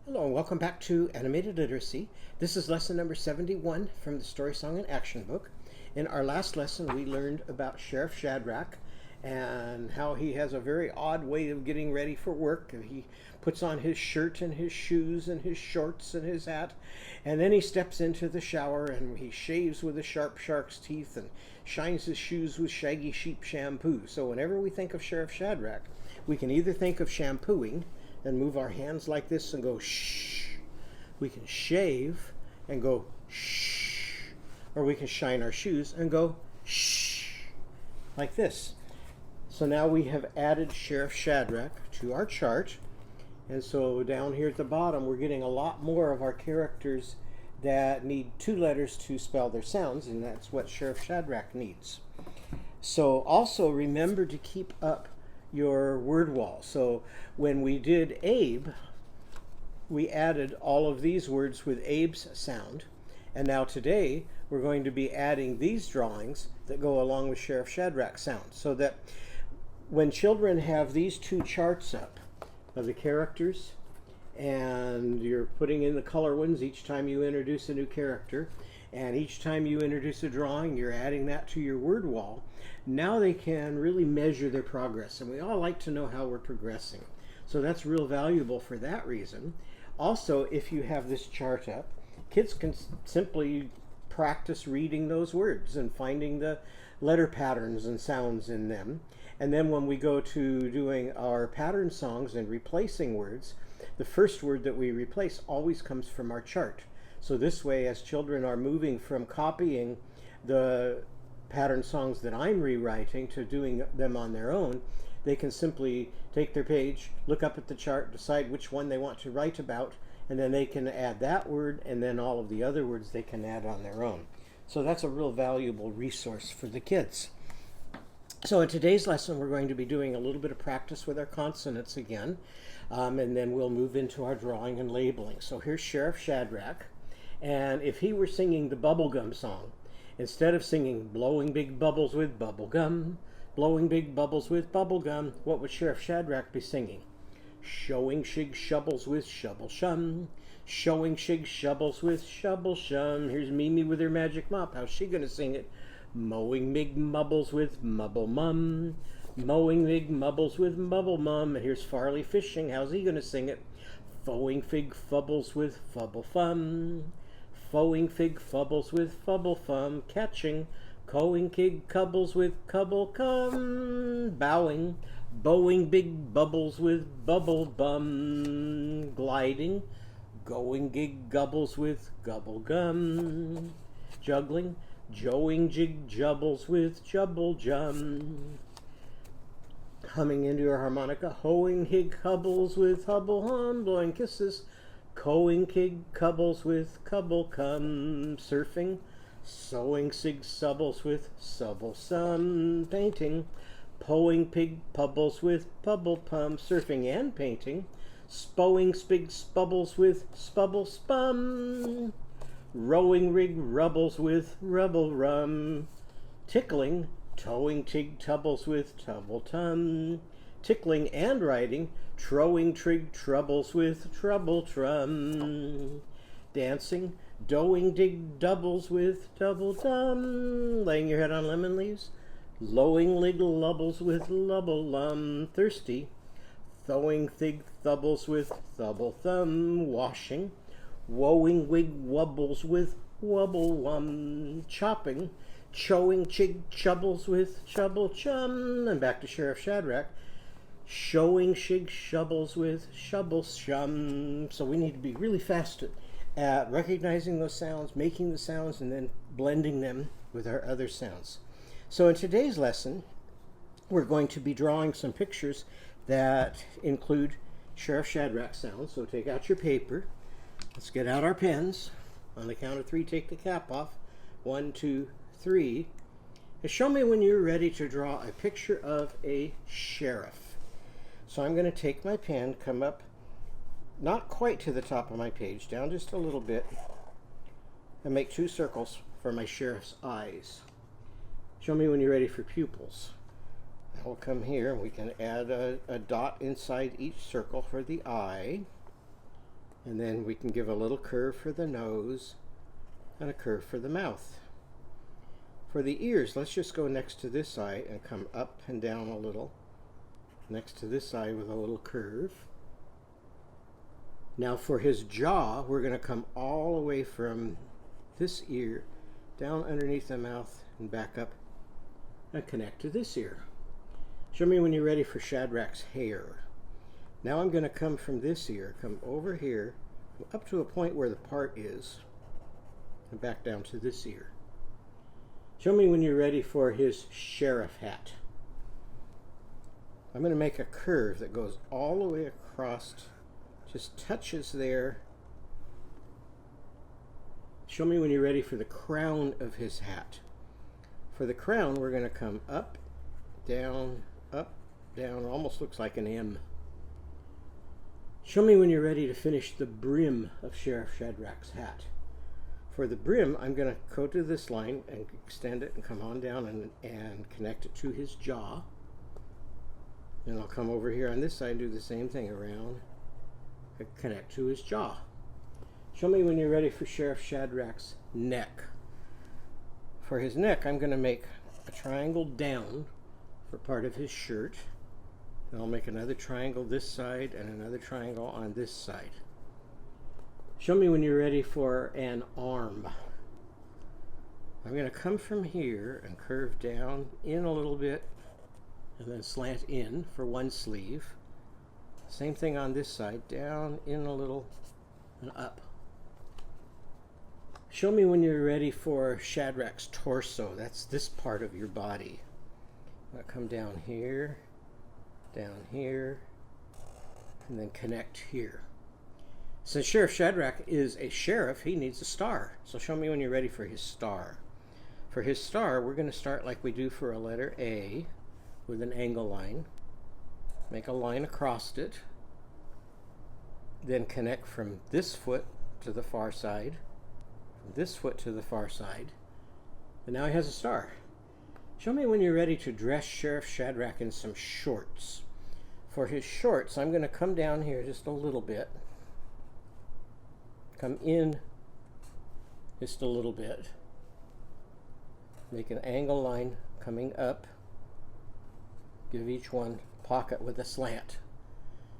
Hello and welcome back to Animated Literacy. This is lesson number 71 from the Story Song and Action Book. In our last lesson we learned about Sheriff Shadrack and how he has a very odd way of getting ready for work. He puts on his shirt and his shoes and his shorts and his hat, and then he steps into the shower and he shaves with a sharp shark's teeth and shines his shoes with shaggy sheep shampoo. So whenever we think of Sheriff Shadrack, we can either think of shampooing and move our hands like this and go shh. We can shave and go shh. Or we can shine our shoes and go shh, like this. So now we have added Sheriff Shadrack to our chart. And so down here at the bottom, we're getting a lot more of our characters that need two letters to spell their sounds, and that's what Sheriff Shadrack needs. So also remember to keep up your word wall. So when we did Abe, we added all of these words with Abe's sound. And now today, we're going to be adding these drawings that go along with Sheriff Shadrack's sound. So that when children have these two charts up of the characters, and you're putting in the color ones each time you introduce a new character, and each time you introduce a drawing, you're adding that to your word wall. Now they can really measure their progress, and we all like to know how we're progressing. So that's real valuable for that reason. Also, if you have this chart up, kids can simply practice reading those words and finding the letter patterns and sounds in them. And then when we go to doing our pattern songs and replacing words, the first word that we replace always comes from our chart. So this way, as children are moving from copying the pattern songs that I'm rewriting to doing them on their own, they can simply take their page, look up at the chart, decide which one they want to write about, and then they can add that word, and then all of the other words they can add on their own. So that's a real valuable resource for the kids. So in today's lesson, we're going to be doing a little bit of practice with our consonants again, and then we'll move into our drawing and labeling. So here's Sheriff Shadrack, and if he were singing the bubblegum song, instead of singing blowing big bubbles with bubblegum, blowing big bubbles with bubblegum, what would Sheriff Shadrack be singing? Showing shig shovels with shovel shum, showing shig shovels with shovel shum. Here's Mimi with her magic mop. How's she gonna sing it? Mowing big mubbles with mubble mum, mowing big mubbles with mubble mum. And here's Farley fishing. How's he gonna sing it? Fowing fig fubbles with fubble fum, fowing fig fubbles with fubble fum. Catching coing kig cubbles with cubble cum, bowing bowing big bubbles with bubble bum. Gliding going gig gubbles with gubble gum. Juggling joeing jig jubbles with jubble jum. Humming into your harmonica, hoeing hig hubbles with hubble hum. Blowing kisses, coing kig cubbles with cubble cum. Surfing, sewing sig subbles with subble sum. Painting, poing pig pubbles with pubble pum. Surfing and painting, spowing spig spubbles with spubble spum. Rowing rig rubbles with rubble rum. Tickling, towing tig tubbles with tubble tum. Tickling and riding, trowing trig troubles with trouble trum. Dancing, doing dig doubles with double dum. Laying your head on lemon leaves, lowing lig lubbles with lubble lum. Thirsty, thowing thig thubbles with thubble thumb. Washing, woeing wig wubbles with wubble wum. Chopping, chowing chig chubbles with chubble chum. And back to Sheriff Shadrack, showing shig shovels with shovel shum. So we need to be really fast at recognizing those sounds, making the sounds, and then blending them with our other sounds. So in today's lesson, we're going to be drawing some pictures that include Sheriff Shadrack sounds. So take out your paper. Let's get out our pens. On the count of 3, take the cap off. 1, 2, 3. And show me when you're ready to draw a picture of a sheriff. So I'm going to take my pen, come up not quite to the top of my page, down just a little bit, and make 2 circles for my sheriff's eyes. Show me when you're ready for pupils. Now we'll come here and we can add a dot inside each circle for the eye. And then we can give a little curve for the nose and a curve for the mouth. For the ears, let's just go next to this eye and come up and down a little. Next to this eye with a little curve. Now for his jaw, we're going to come all the way from this ear down underneath the mouth and back up and connect to this ear. Show me when you're ready for Shadrack's hair. Now I'm going to come from this ear, come over here, up to a point where the part is, and back down to this ear. Show me when you're ready for his sheriff hat. I'm going to make a curve that goes all the way across, just touches there. Show me when you're ready for the crown of his hat. For the crown, we're going to come up, down, almost looks like an M. Show me when you're ready to finish the brim of Sheriff Shadrack's hat. For the brim, I'm going to go to this line and extend it and come on down and connect it to his jaw. Then I'll come over here on this side and do the same thing around, connect to his jaw. Show me when you're ready for Sheriff Shadrack's neck. For his neck, I'm going to make a triangle down for part of his shirt. Then I'll make another triangle this side and another triangle on this side. Show me when you're ready for an arm. I'm going to come from here and curve down in a little bit and then slant in for one sleeve. Same thing on this side, down, in a little, and up. Show me when you're ready for Shadrack's torso. That's this part of your body. I'm going to come down here, and then connect here. Since Sheriff Shadrack is a sheriff, he needs a star. So show me when you're ready for his star. For his star, we're going to start like we do for a letter A with an angle line. Make a line across it. Then connect from this foot to the far side, from this foot to the far side. And now he has a star. Show me when you're ready to dress Sheriff Shadrack in some shorts. For his shorts, I'm going to come down here just a little bit. Come in just a little bit. Make an angle line coming up. Give each one a pocket with a slant.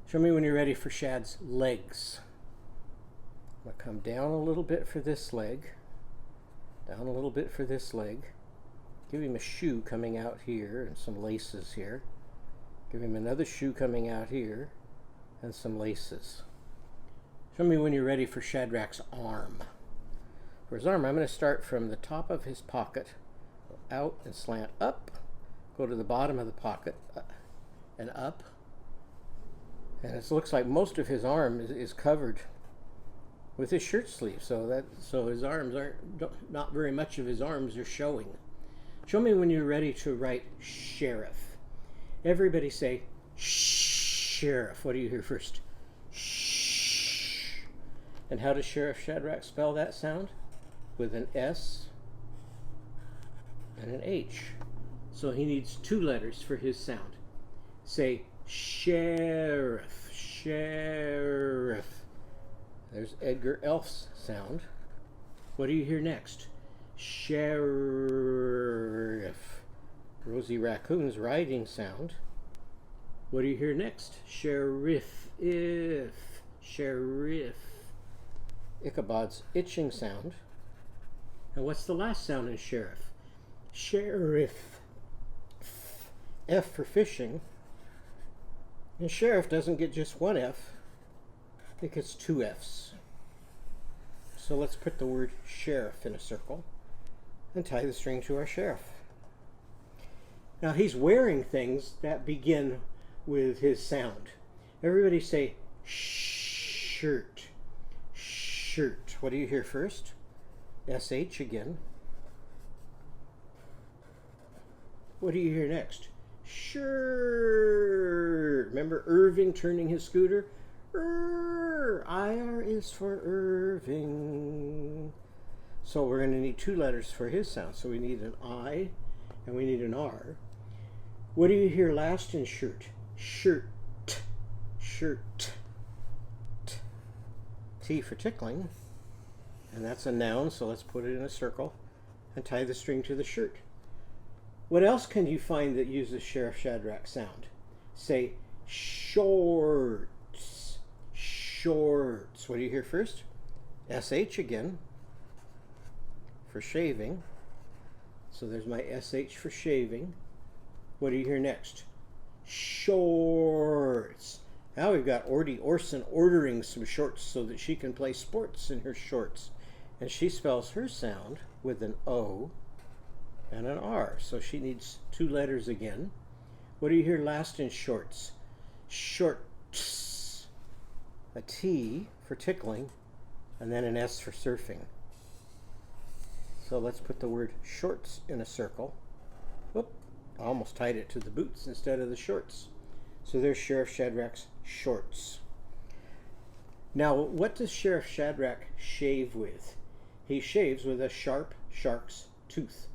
Show me when you're ready for Shad's legs. I'm going to come down a little bit for this leg. Down a little bit for this leg. Give him a shoe coming out here and some laces here. Give him another shoe coming out here and some laces. Show me when you're ready for Shadrack's arm. For his arm, I'm going to start from the top of his pocket, go out and slant up, go to the bottom of the pocket and up. And it looks like most of his arm is covered with his shirt sleeve, so his arms not very much of his arms are showing. Show me when you're ready to write sheriff. Everybody say sheriff. What do you hear first? And how does Sheriff Shadrack spell that sound? With an S and an H. So he needs two letters for his sound. Say sheriff, sheriff. There's Edgar Elf's sound. What do you hear next? Sheriff. Rosie Raccoon's riding sound. What do you hear next? Sheriff, if, sheriff. Ichabod's itching sound. And what's the last sound in sheriff? Sheriff. F for fishing. And sheriff doesn't get just one F. It gets two F's. So let's put the word sheriff in a circle and tie the string to our sheriff. Now he's wearing things that begin with his sound. Everybody say shirt. Shirt. What do you hear first? SH again. What do you hear next? Shirt. Remember Irving turning his scooter? IR is for Irving. So we're going to need two letters for his sound. So we need an I and we need an R. What do you hear last in shirt? Shirt. Shirt. T for tickling, and that's a noun, so let's put it in a circle and tie the string to the shirt. What else can you find that uses Sheriff Shadrack sound? Say shorts, shorts. What do you hear first? SH again for shaving. So there's my SH for shaving. What do you hear next? Shorts. Now we've got Ordy Orson ordering some shorts so that she can play sports in her shorts. And she spells her sound with an O and an R. So she needs two letters again. What do you hear last in shorts? Shorts. A T for tickling, and then an S for surfing. So let's put the word shorts in a circle. Whoop, I almost tied it to the boots instead of the shorts. So there's Sheriff Shadrack's shorts. Now, what does Sheriff Shadrack shave with? He shaves with a sharp shark's tooth.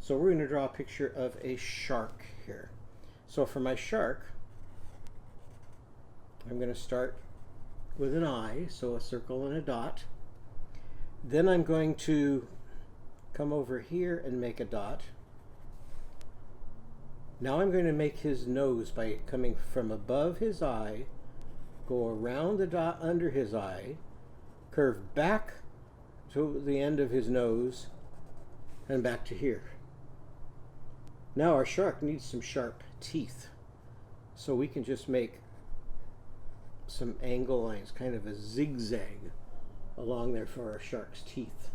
So we're going to draw a picture of a shark here. So for my shark, I'm going to start with an eye, so a circle and a dot. Then I'm going to come over here and make a dot. Now I'm going to make his nose by coming from above his eye, go around the dot under his eye, curve back to the end of his nose, and back to here. Now our shark needs some sharp teeth, so we can just make some angle lines, kind of a zigzag along there for our shark's teeth.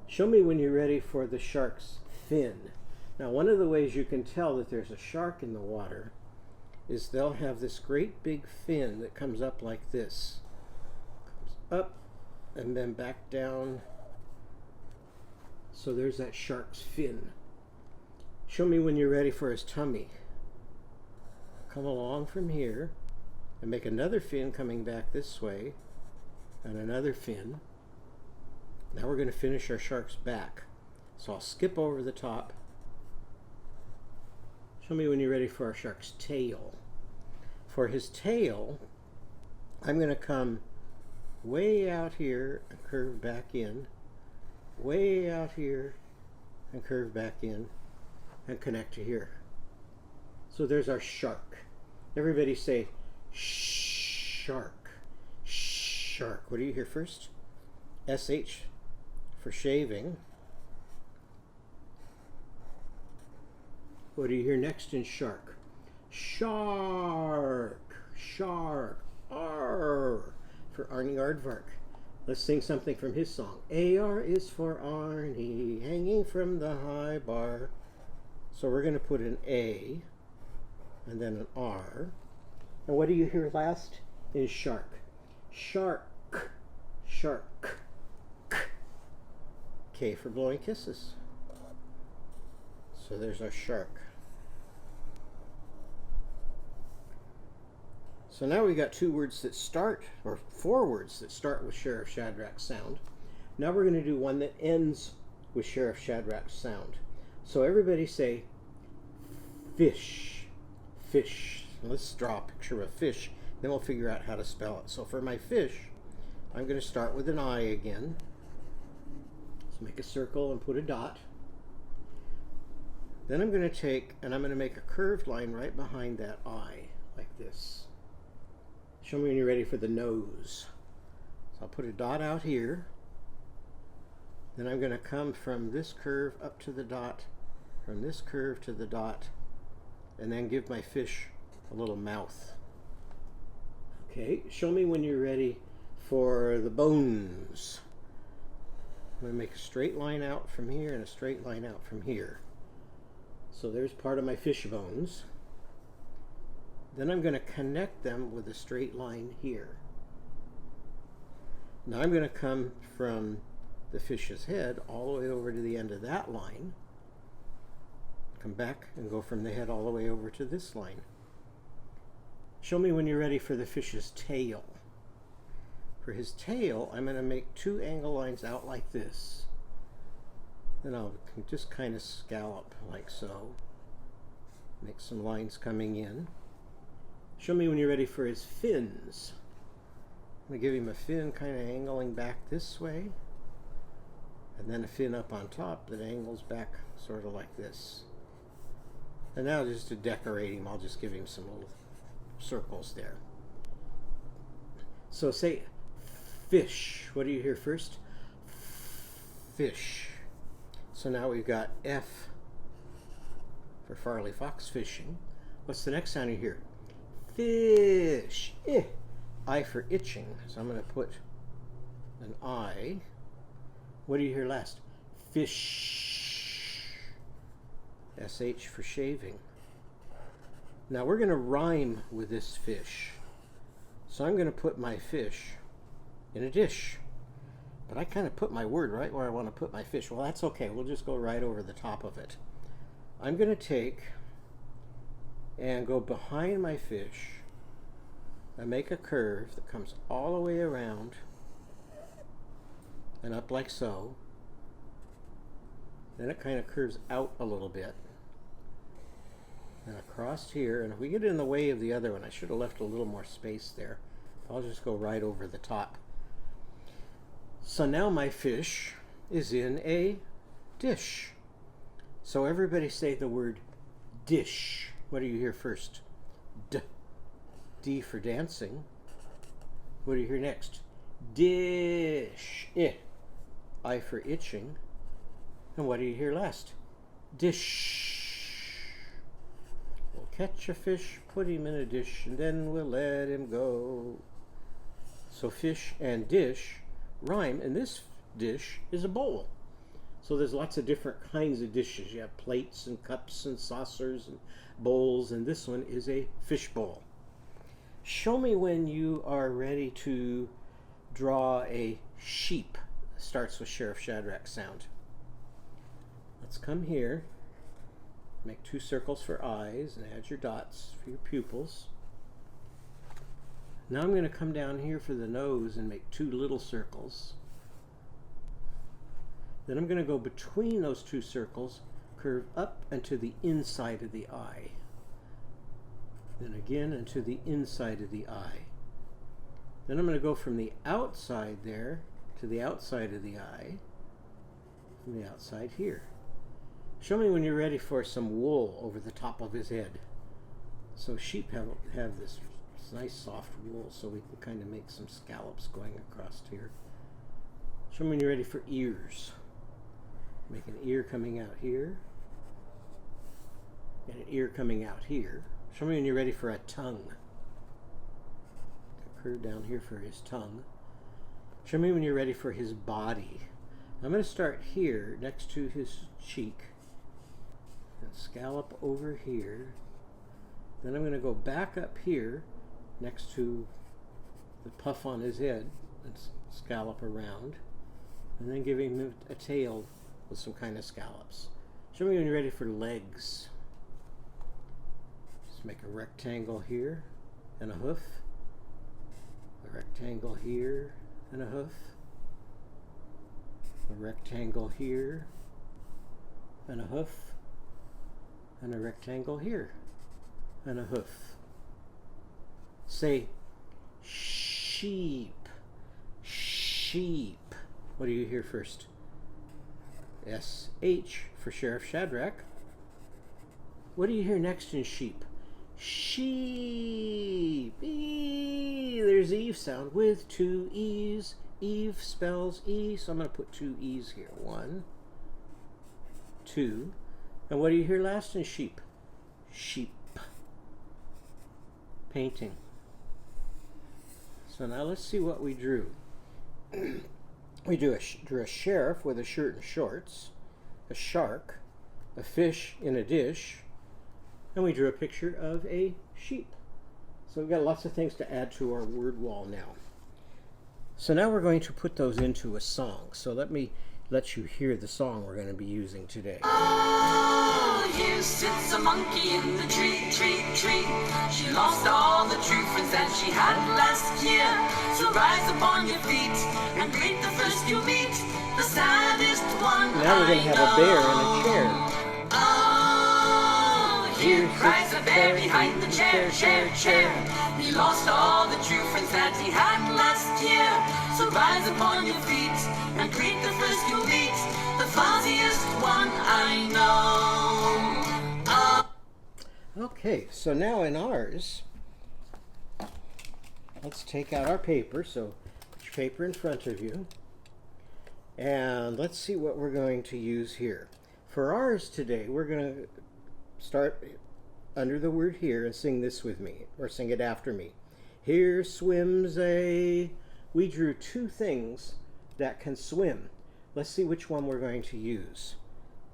Show me when you're ready for the shark's fin. Now, one of the ways you can tell that there's a shark in the water is they'll have this great big fin that comes up like this. Comes up and then back down. So there's that shark's fin. Show me when you're ready for his tummy. Come along from here and make another fin coming back this way and another fin. Now we're going to finish our shark's back. So I'll skip over the top. Show me when you're ready for our shark's tail. For his tail, I'm going to come way out here and curve back in, way out here and curve back in, and connect to here. So there's our shark. Everybody say shark, shark. What do you hear first? SH for shaving. What do you hear next in shark? Shark, shark, R for Arnie Aardvark. Let's sing something from his song. AR is for Arnie, hanging from the high bar. So we're going to put an A and then an R. And what do you hear last in shark? Shark, shark, K for blowing kisses. So there's our shark. So now we got two words that start, or four words that start with Sheriff Shadrack's sound. Now we're going to do one that ends with Sheriff Shadrack's sound. So everybody say fish, fish. Let's draw a picture of a fish, then we'll figure out how to spell it. So for my fish, I'm going to start with an I again. Let's make a circle and put a dot. Then I'm going to take and I'm going to make a curved line right behind that I, like this. Show me when you're ready for the nose. So I'll put a dot out here. Then I'm going to come from this curve up to the dot, from this curve to the dot, and then give my fish a little mouth. Okay, show me when you're ready for the bones. I'm going to make a straight line out from here and a straight line out from here. So there's part of my fish bones. Then I'm going to connect them with a straight line here. Now I'm going to come from the fish's head all the way over to the end of that line. Come back and go from the head all the way over to this line. Show me when you're ready for the fish's tail. For his tail, I'm going to make two angle lines out like this. Then I'll just kind of scallop like so. Make some lines coming in. Show me when you're ready for his fins. I'm going to give him a fin kind of angling back this way, and then a fin up on top that angles back sort of like this. And now just to decorate him, I'll just give him some little circles there. So say fish. What do you hear first? Fish. So now we've got F for Farley Fox, fishing. What's the next sound you hear? Fish. I for itching. So I'm going to put an I. What do you hear last? Fish. SH for shaving. Now we're going to rhyme with this fish. So I'm going to put my fish in a dish. But I kind of put my word right where I want to put my fish. Well, that's okay. We'll just go right over the top of it. I'm going to take and go behind my fish and make a curve that comes all the way around and up like so. Then it kind of curves out a little bit and across here. And if we get in the way of the other one, I should have left a little more space there. I'll just go right over the top. So now my fish is in a dish. So everybody say the word dish. What do you hear first? D. D for dancing. What do you hear next? Dish. I for itching. And what do you hear last? Dish. We'll catch a fish, put him in a dish, and then we'll let him go. So fish and dish rhyme, and this dish is a bowl. So there's lots of different kinds of dishes. You have plates and cups and saucers and bowls, and this one is a fish bowl. Show me when you are ready to draw a sheep. Starts with Sheriff Shadrack sound. Let's come here, make 2 circles for eyes, and add your dots for your pupils. Now I'm going to come down here for the nose and make 2 little circles. Then I'm going to go between those 2 circles, curve up and to the inside of the eye. Then again into the inside of the eye. Then I'm going to go from the outside there to the outside of the eye, from the outside here. Show me when you're ready for some wool over the top of his head. So sheep have this nice soft wool, so we can kind of make some scallops going across here. Show me when you're ready for ears. Make an ear coming out here, and an ear coming out here. Show me when you're ready for a tongue. A curve down here for his tongue. Show me when you're ready for his body. I'm going to start here next to his cheek and scallop over here. Then I'm going to go back up here next to the puff on his head and scallop around, and then give him a tail with some kind of scallops. Show me when you're ready for legs. Just make a rectangle here and a hoof, a rectangle here and a hoof, a rectangle here and a hoof, and a rectangle here and a hoof. Say sheep. Sheep. What do you hear first? SH for Sheriff Shadrack. What do you hear next in sheep? Sheep. There's Eve sound with 2 E's. Eve spells E, so I'm going to put 2 E's here. 1, 2. And what do you hear last in sheep? Sheep. Painting. So now let's see what we drew. We drew a sheriff with a shirt and shorts, a shark, a fish in a dish, and we drew a picture of a sheep. So we've got lots of things to add to our word wall now. So now we're going to put those into a song. So let me let you hear the song we're going to be using today. Oh, here sits a monkey in the tree, tree, tree. She lost all the true friends that she had last year. So rise upon your feet and greet the first you meet, the saddest one. Now we're going to have a bear in a chair. Oh, here cries a bear behind the chair, chair, chair. He lost all the true friends that he had last year. rise upon your feet and greet the first you meet, the fuzziest one I know. Oh. Okay, so now in ours, let's take out our paper. So put your paper in front of you. And let's see what we're going to use here. For ours today, we're going to start under the word here and sing this with me, or sing it after me. Here swims a... We drew two things that can swim. Let's see which one we're going to use.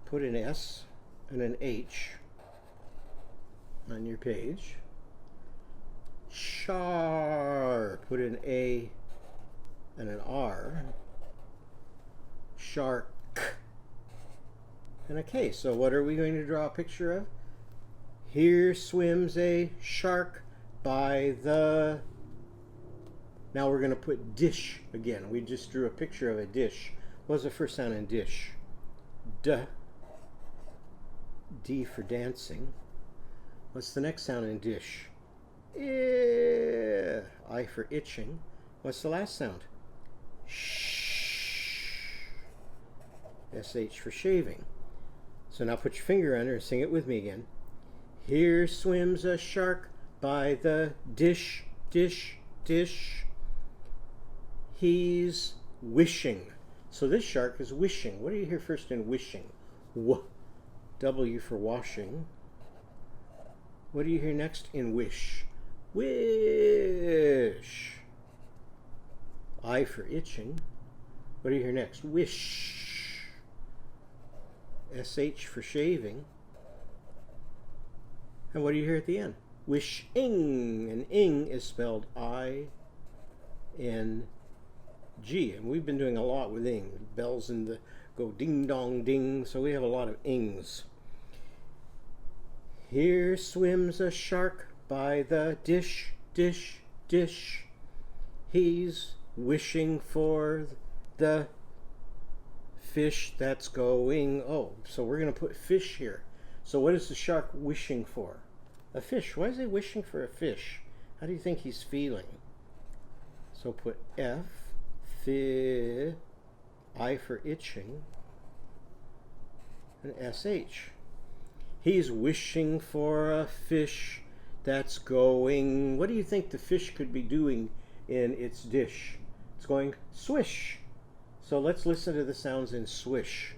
Put an S and an H on your page. Char. Put an A and an R. Shark. And a K. So what are we going to draw a picture of? Here swims a shark by the... Now we're going to put dish again. We just drew a picture of a dish. What's the first sound in dish? D. D for dancing. What's the next sound in dish? I. I for itching. What's the last sound? Sh. SH for shaving. So now put your finger under and sing it with me again. Here swims a shark by the dish, dish, dish. He's wishing. So this shark is wishing. What do you hear first in wishing? W. W for washing. What do you hear next in wish? Wish. I for itching. What do you hear next? Wish. SH for shaving. And what do you hear at the end? Wishing. And ing is spelled I-N-G. And we've been doing a lot with ing. Bells in the go ding dong ding. So we have a lot of ings. Here swims a shark by the dish, dish, dish. He's wishing for the fish that's going. Oh, so we're going to put fish here. So what is the shark wishing for? A fish. Why is he wishing for a fish? How do you think he's feeling? So put F, fi, I for itching, and SH. He's wishing for a fish that's going... What do you think the fish could be doing in its dish? It's going swish. So let's listen to the sounds in swish.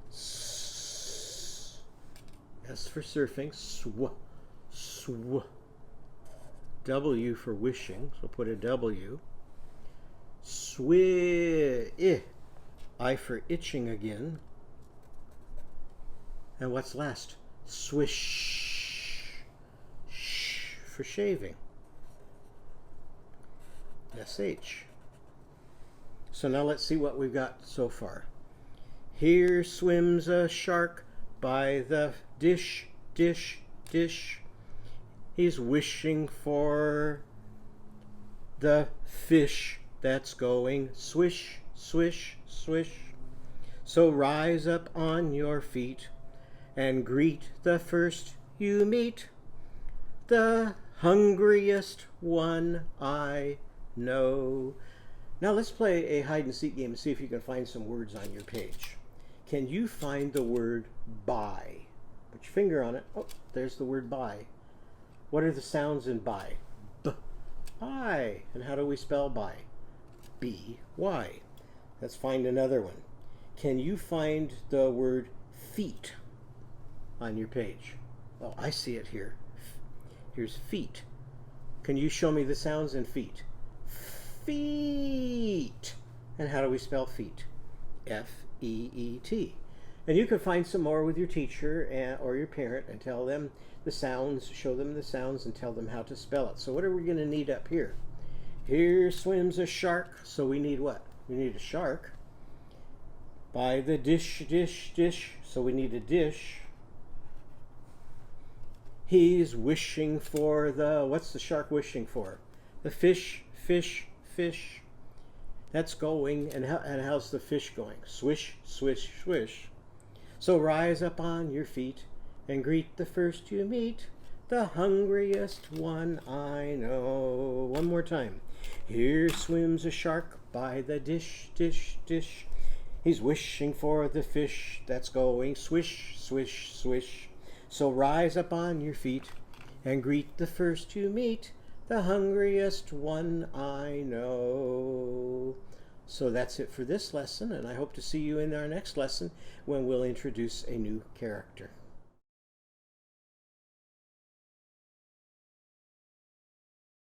S. S for surfing. Sw. Sw. W for wishing. So put a W. Swi. I for itching again. And what's last? Swish. Sh for shaving. SH. So now let's see what we've got so far. Here swims a shark by the dish, dish, dish. He's wishing for the fish that's going swish, swish, swish. So rise up on your feet and greet the first you meet, the hungriest one I know. Now let's play a hide and seek game and see if you can find some words on your page. Can you find the word buy? Put your finger on it. Oh, there's the word buy. What are the sounds in buy? B, I. And how do we spell buy? B-Y. Let's find another one. Can you find the word feet on your page? Oh, I see it here. Here's feet. Can you show me the sounds in feet? Feet. And how do we spell feet? F-E-E-T. And you can find some more with your teacher or your parent and tell them the sounds, show them the sounds and tell them how to spell it. So what are we going to need up here? Here swims a shark. So we need what? We need a shark. By the dish, dish, dish. So we need a dish. He's wishing for the... What's the shark wishing for? The fish, fish, fish. That's going. And how's the fish going? Swish, swish, swish. So rise up on your feet and greet the first you meet, the hungriest one I know. One more time. Here swims a shark by the dish, dish, dish. He's wishing for the fish that's going swish, swish, swish. So rise up on your feet and greet the first you meet, the hungriest one I know. So that's it for this lesson, and I hope to see you in our next lesson when we'll introduce a new character.